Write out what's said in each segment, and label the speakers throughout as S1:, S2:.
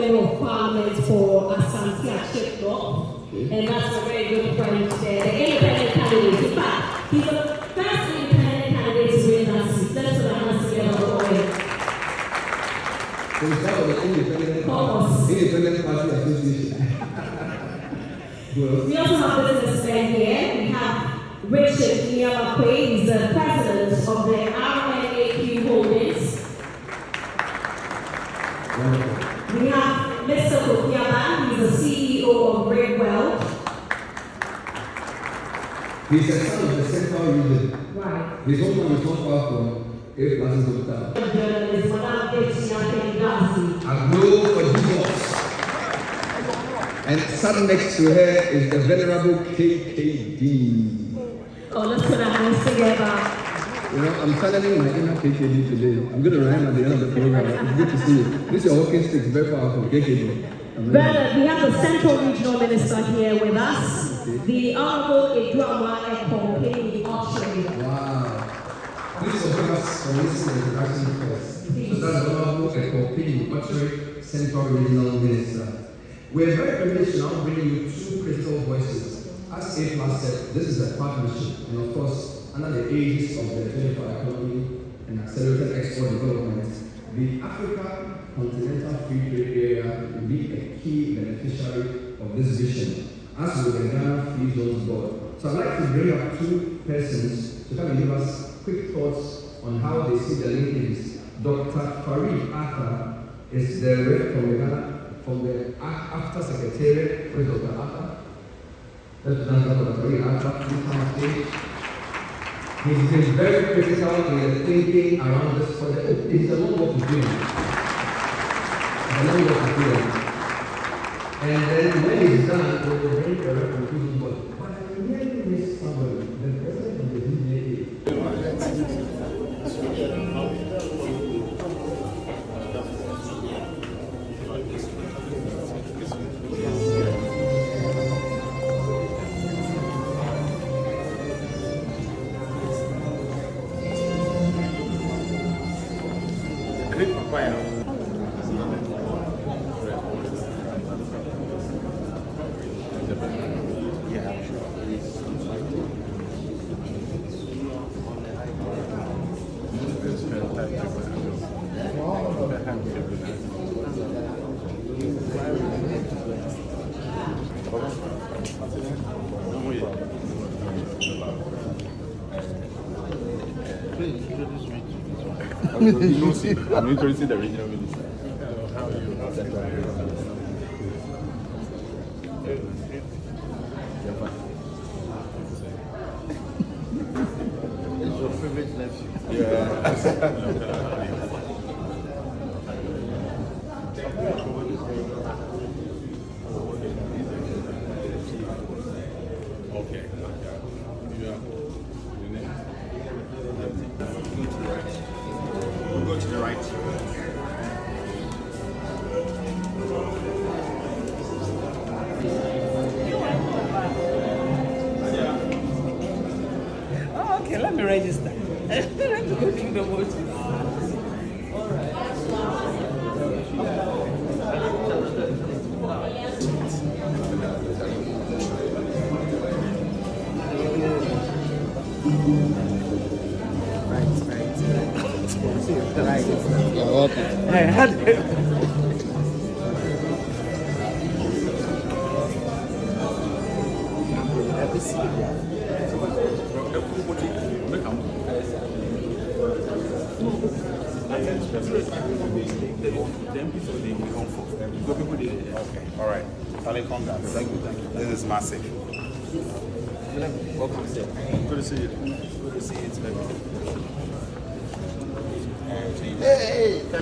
S1: General of Parliament for Asante Achekno. And that's a very good friend there. The independent candidate. In fact, he's the first independent candidate to win that seat. That's what I want to get out of the way.
S2: So it's part of the independent party association.
S1: We also have businessmen here. We have Richard Nyamape, he's the president of the RNAQ Holdings. We have Mr. Kofiaban, he's the CEO of Great Wealth.
S2: He's a son of the central region.
S1: Right.
S2: His home is not far from A Plus hometown.
S1: Journalist,
S2: I go for Jesus. And sat next to her is the venerable KKD.
S1: Oh, let's put our hands together.
S2: You know, I'm channeling my inner KKD today. I'm going to rhyme at the end of the program. It's good to see you. This is your walking stick, very powerful, KKD.
S1: Bernard, we have the Central Regional Minister here with us, the Honorable Dramani Mahama.
S2: Wow. Please forgive us for missing the introduction first. So that's the Honorable Mahama, Central Regional Minister. We're very privileged to now bring you two critical voices. As A Plus said, this is a partnership, and of course, under the aegis of the 24-hour economy and accelerated export development, the Africa Continental Free Trade Area will be a key beneficiary of this vision, as will the Ghana Freezones Board. So I'd like to bring up two persons to come and give us quick thoughts on how they see the linkage. Dr. Farid Arthur is the rep from the Ghana. From the After Secretariat, where Dr. Arthur, that's Dr. Farid Arthur, he's been very critical in the thinking around this project. It's a long work to do. And then when it's done, we'll bring the conclusion. But I really miss somebody, the president of the DJA.
S3: I'm introducing the regional minister. How are you?
S4: It's your favorite nephew.
S3: Yeah. Okay. Go to the right.
S5: Oh, okay, let me register. Let me go through the motions. All right.
S3: Okay, all right. Thank you. This is massive.
S4: Welcome, sir.
S3: Good to see you.
S4: Good to see you. It's very
S3: Hey!
S4: So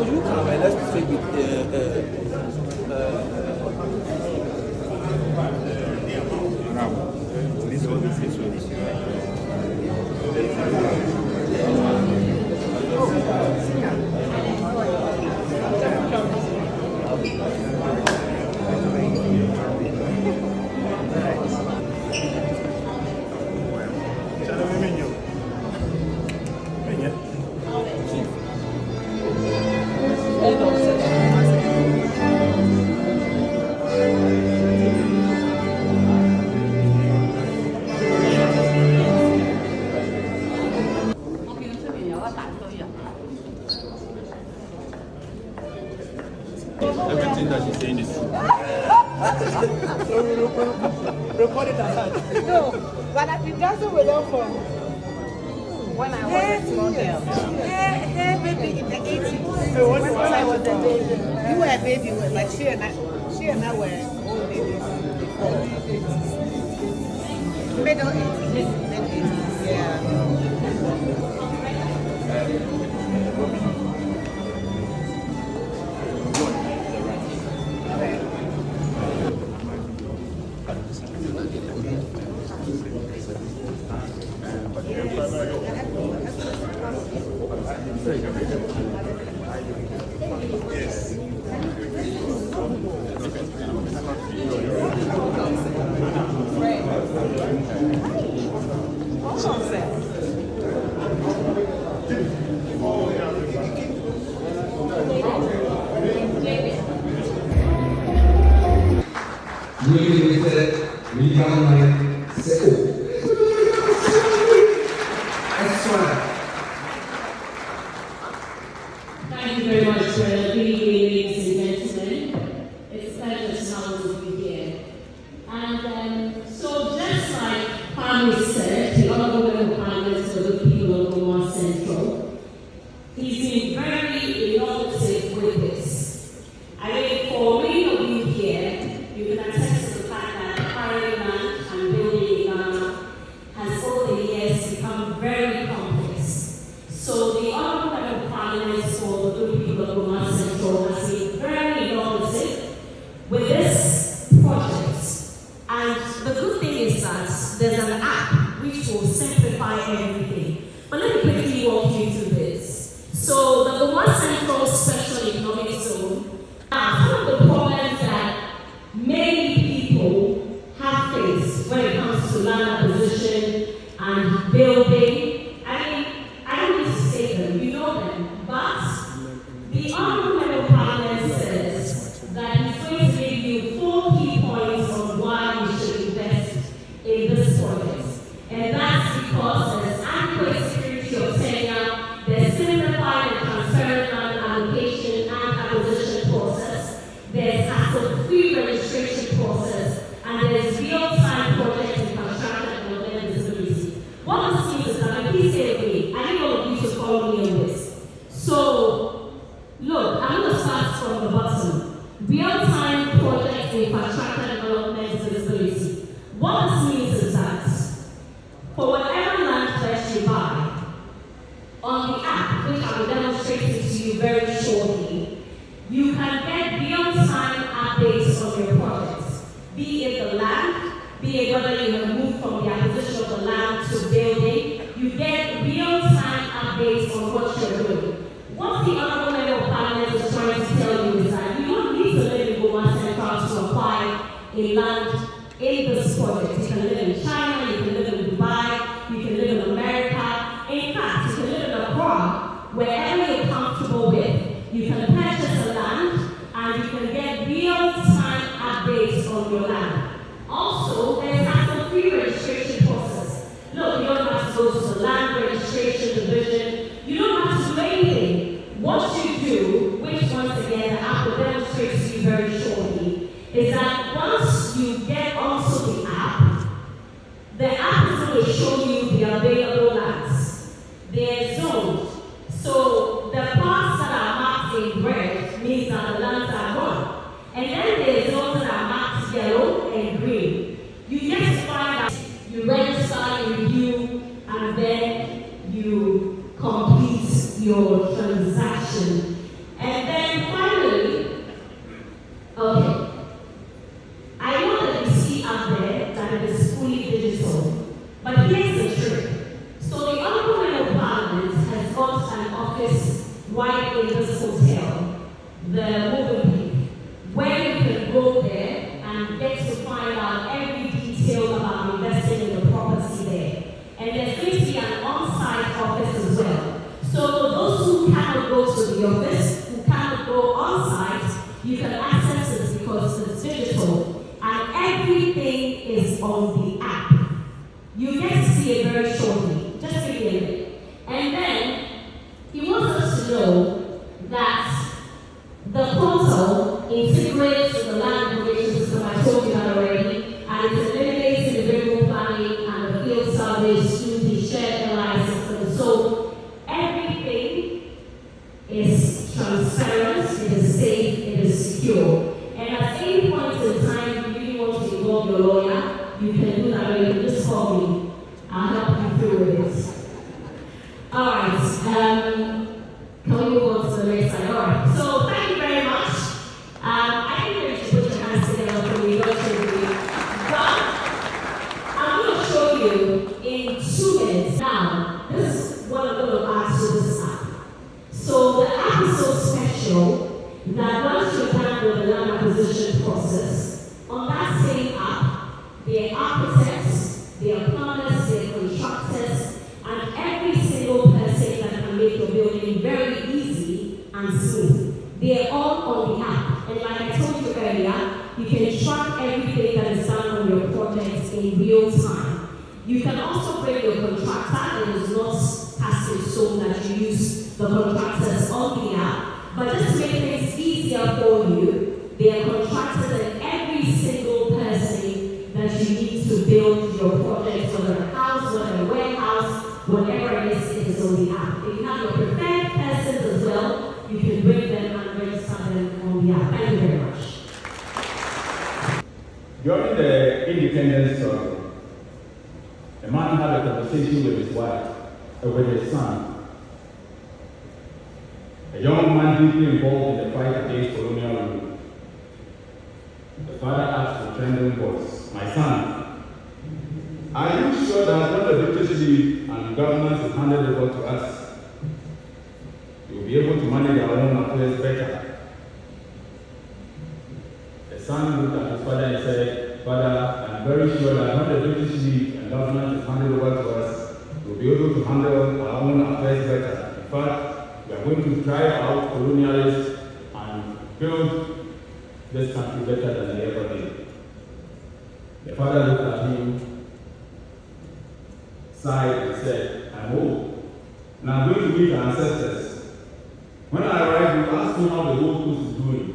S4: you come and let's take it.
S3: This way. Everything that she's saying is true.
S4: Record it as that.
S6: No, but I've been dancing with them from when I was a small girl. Hey, baby, in the 80s. When I was a baby. You were a baby, but she and I were old babies before. Middle 80s, mid 80s, yeah.
S2: Newly elected Dramani Mahama.
S1: Thank you very much for the ladies and gentlemen. It's a pleasure to have you here. And so just like Kwame said, the Honorable Member Parliament for the people of Gomoa Central, he's been very innovative with this. I mean, for many of you here, you can attest to the fact that acquiring land and building in Ghana has over the years become very complex. So the Honorable Member Parliament for the good people of Gomoa Central has been very innovative with this project. And the good thing is that there's an app which will simplify everything. But let me quickly walk you through this. So the Gomoa Central Special Economic Zone are some of the problems that many people have faced when it comes to land acquisition and building. I mean, I don't need to say them, you know them, but the Honorable Member of Parliament says that he's going to give you 4 key points on why you should invest in this project. And that's because there's adequate security of tenure, there's simplified and transparent land allocation and acquisition process, there's hassle-free registration process, and there's real-time project and construction development visibility. What this means is that, please say with me, I need all of you to follow me on this. So, look, I'm going to start from the bottom. Real-time project and construction development visibility. What this means is that for whatever land pledge you buy, on the app, which I will demonstrate it to you very shortly, you can get real-time updates on your projects, be it the land, be it whether you have moved from the acquisition of the land to building, you get real-time updates on what you're doing. What the Honorable Member of Parliament is trying to tell you is that you don't need to live in Gomoa Central to apply a land in this project. You can live in China, you can live in Dubai, you can live in America. In fact, you can live in abroad, wherever you're comfortable with. You can purchase the land and you can get real-time updates on your land. Also, there's hassle-free registration process. Look, you don't have to go to the land registration division. You don't have to do anything. What you do, which once again the app will demonstrate to you very shortly, is that once you get onto the app is going to show you the available lands. They're zoned. So the parts that are marked in red means that the lands are gone. And then there's zones that are marked yellow and green. You just find out, you register, you review, and then you complete your transaction. And then finally, okay, I know that you see out there that it is fully digital, but here's the trick. So the Honorable Member of Parliament has got an office right in this hotel, the Moving Peak, where you can go there and get to find out every detail about investing in the property there. And there's going to be an on-site office as well. So for those who cannot go to the office, who cannot go on-site, you can access it because it's digital and everything is on the app. You get to see it very shortly. Just give me a minute. And then he wants us to know that the portal that once you're done with the land acquisition process, on that same app, there are architects, there are plumbers, there are contractors, and every single person that can make your building very easy and smooth. They are all on the app. And like I told you earlier, you can track everything that is done on your project in real time. You can also bring your contractor, and it's not cast in stone that you use the contractors on the app. But just to make things easier for you, there are contractors and every single person that you need to build your project, whether a house, whether a warehouse, whatever it is on the app. If you have your preferred persons as well, you can bring them and register them on the app. Thank you very much.
S7: During the independence struggle, a man had a conversation with his wife, with his son. A young man deeply involved in the fight against colonial rule. The father asked with trembling voice, "My son, are you sure that when the British leave and governance is handed over to us, you'll be able to manage our own affairs better?" The son looked at his father and said, "Father, I'm very sure that when the British leave and government is handed over to us, we'll be able to handle our own affairs better. In fact, we are going to drive out colonialists and build this country better than they ever did." The father looked at him, sighed, and said, "I'm old, and I'm going to meet our ancestors. When I arrive, we'll ask them how the Gold Coast is doing.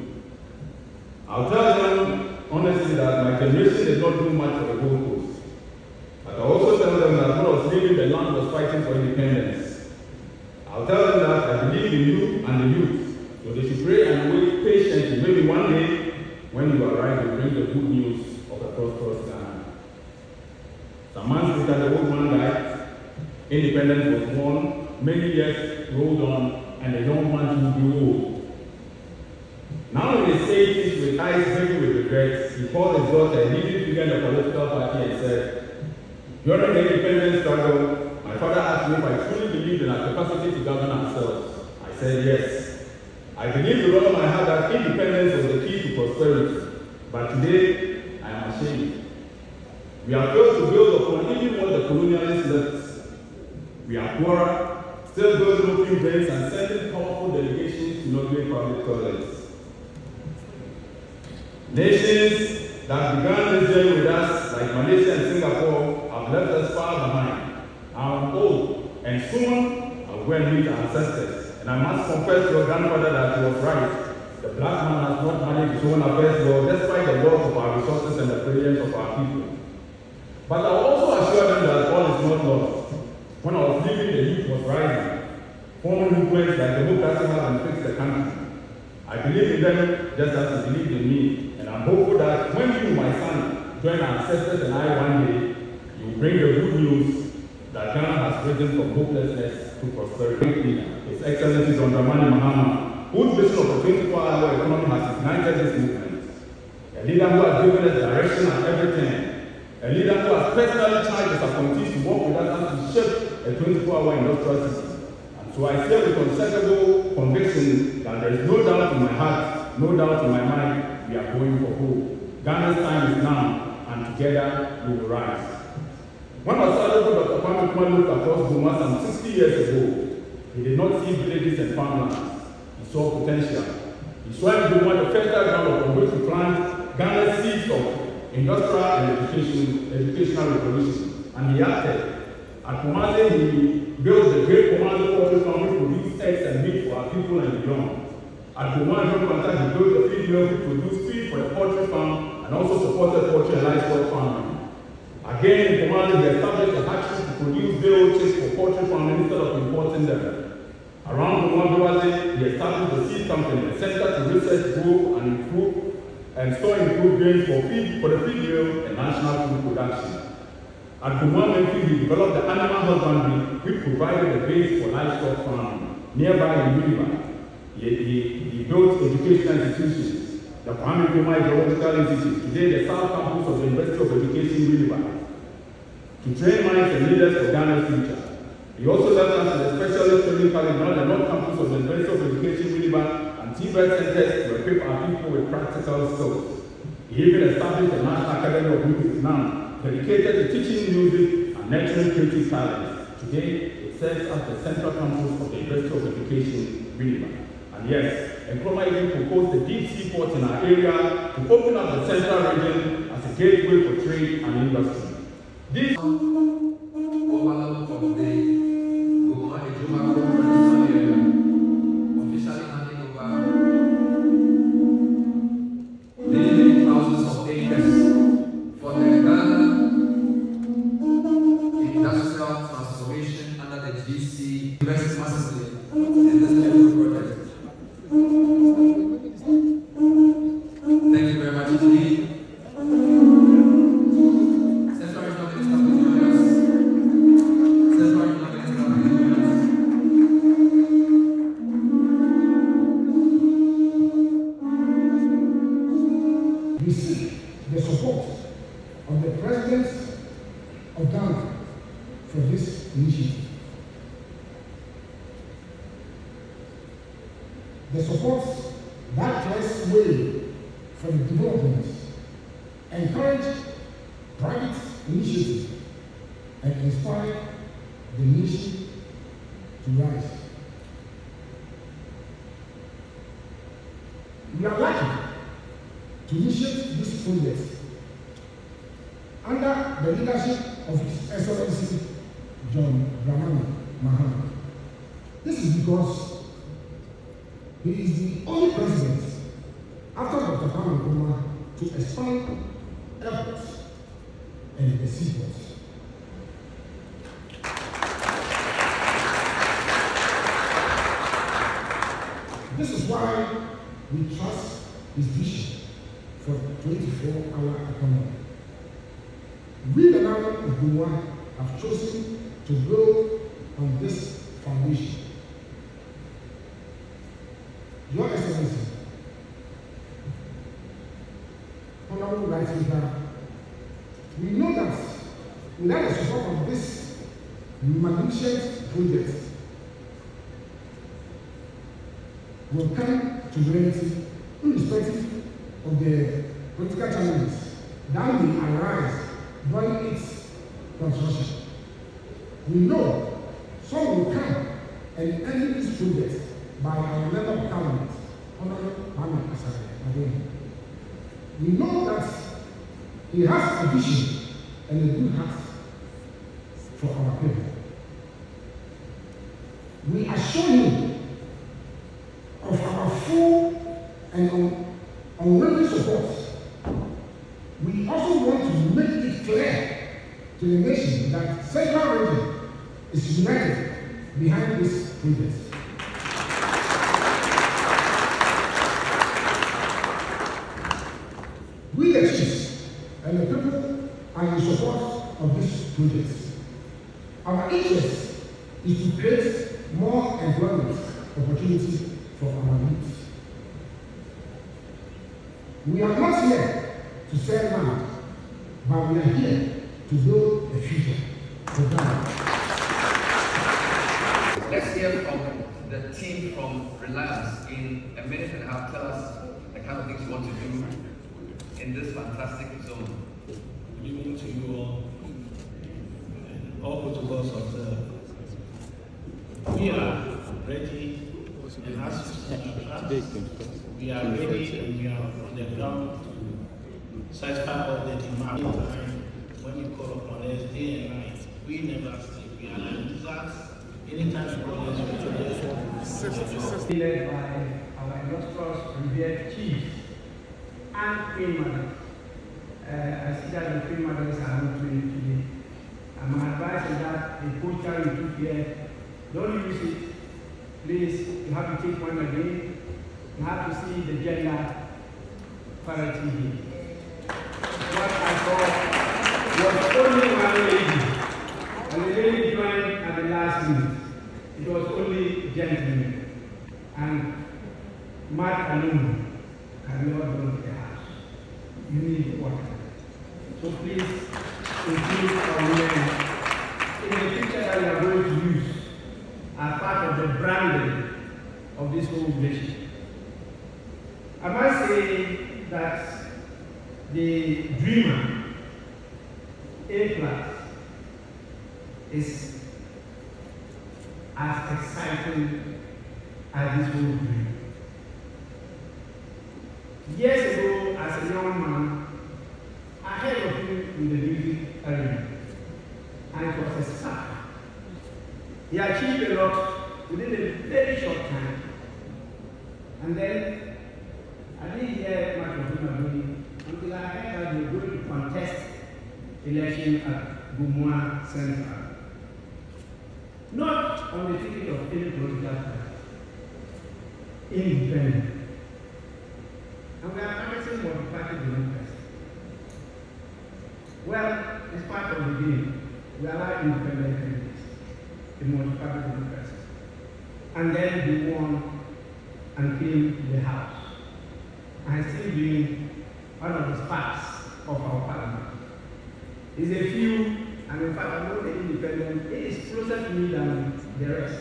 S7: I'll tell them honestly that my generation did not do much for the Gold Coast. But I'll also tell them that when I was leaving, the land was fighting for independence. I'll tell them that I believe in you and the youth, so they should pray and wait patiently. Maybe one day, when you arrive, you'll bring the good news of a prosperous land." Some months later, the old man died. Independence was born. Many years rolled on, and the young man grew old. Now in his 80s, with eyes heavy with regrets, he called his daughter, a leading figure in the political party, and said, "During the independence struggle, my father asked me if I truly believed in our capacity to govern ourselves. I said yes. I believed with all my heart that independence was the key to prosperity. But today, I am ashamed. We are failed to build upon even what the colonialists left. We are poorer, still building open drains and sending powerful delegations to inaugurate public toilets. Nations that began this journey with us, like Malaysia and Singapore, have left us far behind. I'm old, and soon I'll go and meet our ancestors. And I must confess to your grandfather that he was right. The black man has not managed his own affairs well, despite the loss of our resources and the brilliance of our people. But I will also assure them that all is not lost. When I was leaving, the youth was rising, forming movements like democracy has fixed the country. I believe in them just as they believed in me, and I'm hopeful that when you, my son, join our ancestors and I one day, you will bring the good news that Ghana has risen from hopelessness to prosperity. His Excellency Dramani Mahama, whose vision of a 24-hour economy has ignited this movement. A leader who has given us direction at every turn. A leader who has personally charged his appointees to work with us to shape a 24-hour industrial system. And so I say with unshakable conviction that there is no doubt in my heart, no doubt in my mind, we are going for hope. Ghana's time is now, and together we will rise. When I started with Dr. Kwame A Plus across Gomoa some 60 years ago, he did not see villages and farmlands. He saw potential. He saw in Gomoa the fertile ground upon which to plant Ghana's seeds of industrial and educational revolution. And he acted. At Kumasi, he built the great Kumasi poultry farm which produced eggs and meat for our people and beyond. At Gomoa, he built the feed mill which produced feed for the poultry farm and also supported poultry and livestock farming. Again, in Kumasi, he established a hatchery to produce day-old chicks for poultry farming instead of importing them. Around Gomoa, he established a seed company, a center to research, grow, and improve and store improved grains for the feed mill and national food production. At Gomoa, he developed the animal husbandry, which provided a base for livestock farming. Nearby in Uniba, he built educational institutions. The Kwame A Geological Institute, today the South Campus of the University of Education, Uniba, to train minds and leaders for Ghana's future. He also left us in a specialist training college on the North Campus of the University of Education, Winneba, and Tibet Centers to equip our people with practical skills. He even established the National Academy of Music now, dedicated to teaching music and nurturing creative talents. Today, it serves as the central campus of the University of Education, Winneba. And yes, Nkrumah even proposed the deep sea port in our area to open up the central region as a gateway for trade and industry. This
S2: overload of the Gomoa area, officially handing over many thousands of acres for the Ghana industrial transformation under the GC Invest massively in this beautiful project. Thank you very much indeed.
S8: We seek the support of the President of Ghana for this initiative. The support that clears way for the development, encourage private initiative, and inspire the nation to rise. We are lucky to initiate this project under the leadership of His Excellency Dramani Mahama. This is because he is the only president after Dr. Kwame to expand airports and the seaports. This is why we trust his vision for 24-hour economy. We, the Nile of Gomoa, have chosen to build on this foundation. Your Excellency, Honorable Right Leader, we know that without the support of this magnificent project, will come to reality irrespective of the political challenges that may arise during its construction. We know some will come and end this project by our Member of Parliament, Honorable Kwame A Plus. We know that he has a vision and a good heart for our people. We assure him of our full and unwavering support. We also want to make it clear to the nation that Central Region is united behind this project. We the chiefs and the people are in support of this project. Our interest is to create more employment opportunities for our youth. We are not here to sell land, but we are here to build a future for Ghana.
S9: Let's hear from the team from Reliance in a minute and a half. Tell us the kind of things you want to do in this fantastic zone.
S10: Good evening to you all protocols observed. We are ready, and as we are ready and we are on the ground to satisfy all the demand. When you call upon us day and night, we never sleep. We are like that. Anytime you call us, we are there.
S11: Led by our illustrious revered chiefs and Queen Mother. I see that the Queen Mothers are not doing today. I'm advising that the poster you took here, don't use it. Please, you have to take one again. You have to see the gender parity here. What I saw was only one lady, and the lady joined at the last minute. It was only gentlemen. And Mark alone cannot build a house. You need water. So please include our women in the picture that we are going to use. are part of the branding of this whole nation. I must say that the dreamer, A Plus, is as exciting as this whole dream. Years ago, as a young man, I heard of him in the music arena, and it was a spark. He achieved a lot within a very short time, and then I didn't hear much of him again until I heard that he was going to contest election at Gomoa Central. Not on the ticket of any political party, independent. And we are promising multi-party democracy. Well, it's part of the game. We allow independent candidates in multi-party democracy. And then we won and came to the House. And still being one of the sparks of our parliament. It's a few, and in fact, I'm not the independent, he is closer to me than the rest.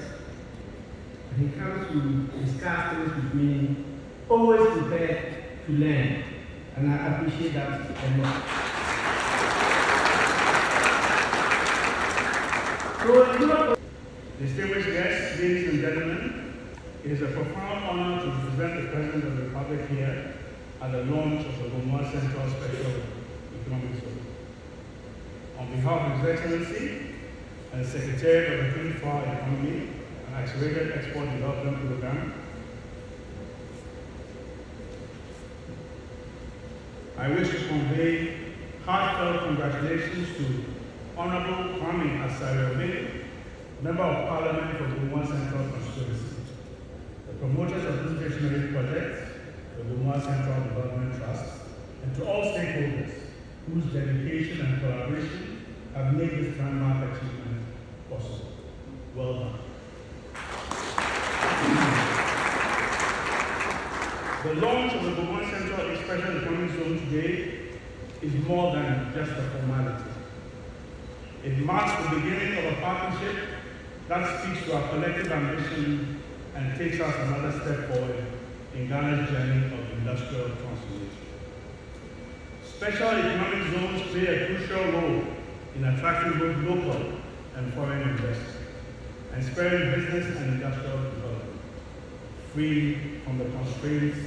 S11: And he comes to discuss things with me, always prepared to learn. And I appreciate that a lot. So,
S10: distinguished guests, ladies and gentlemen, it is a profound honor to present the President of the Republic here at the launch of the Gomoa Central Special Economic Zone. On behalf of His Excellency and the Secretary of the 24-Hour Economy and Accelerated Export Development Program, I wish to convey heartfelt congratulations to Honorable Kwame A Plus, Member of Parliament for Gomoa Central Constituency, the promoters of this visionary project, the Gomoa Central Development Trust, and to all stakeholders whose dedication and collaboration have made this landmark achievement possible. Well done. The launch of the Gomoa Central Special Economic Zone today is more than just a formality. It marks the beginning of a partnership that speaks to our collective ambition and takes us another step forward in Ghana's journey of industrial transformation. Special economic zones play a crucial role in attracting both local and foreign investors and spurring business and industrial development, free from the constraints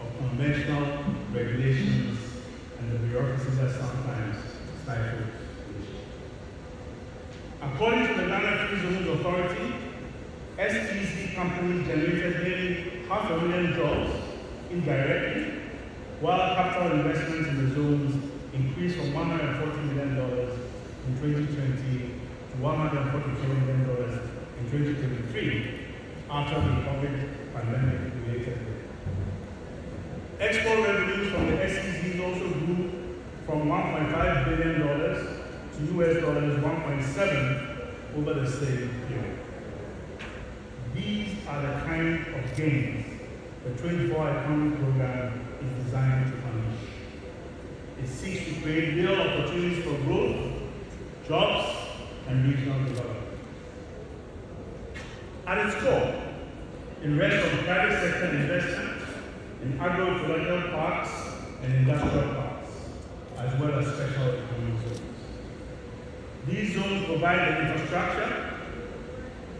S10: of conventional regulations and the bureaucracies that sometimes stifle innovation. According to the Ghana Freezones Authority, SEC companies generated nearly 500,000 jobs indirectly, while capital investments in the zones increased from $140 million in 2020 to $144 million in 2023 after the COVID pandemic-related break. Export revenues from the SECs also grew from $1.5 billion to $1.7 over the same period. These are the kind of gains the 24-Hour Economy Program is designed to unleash. It seeks to create real opportunities for growth, jobs, and regional development. At its core, it rests on private sector investment in agro-ecological parks and industrial parks, as well as special economic zones. These zones provide the infrastructure,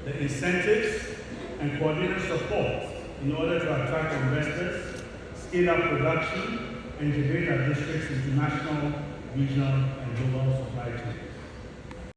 S10: the incentives, and coordinated support in order to attract investors, scale up production, and integrate our districts into national, regional, and global supply chains.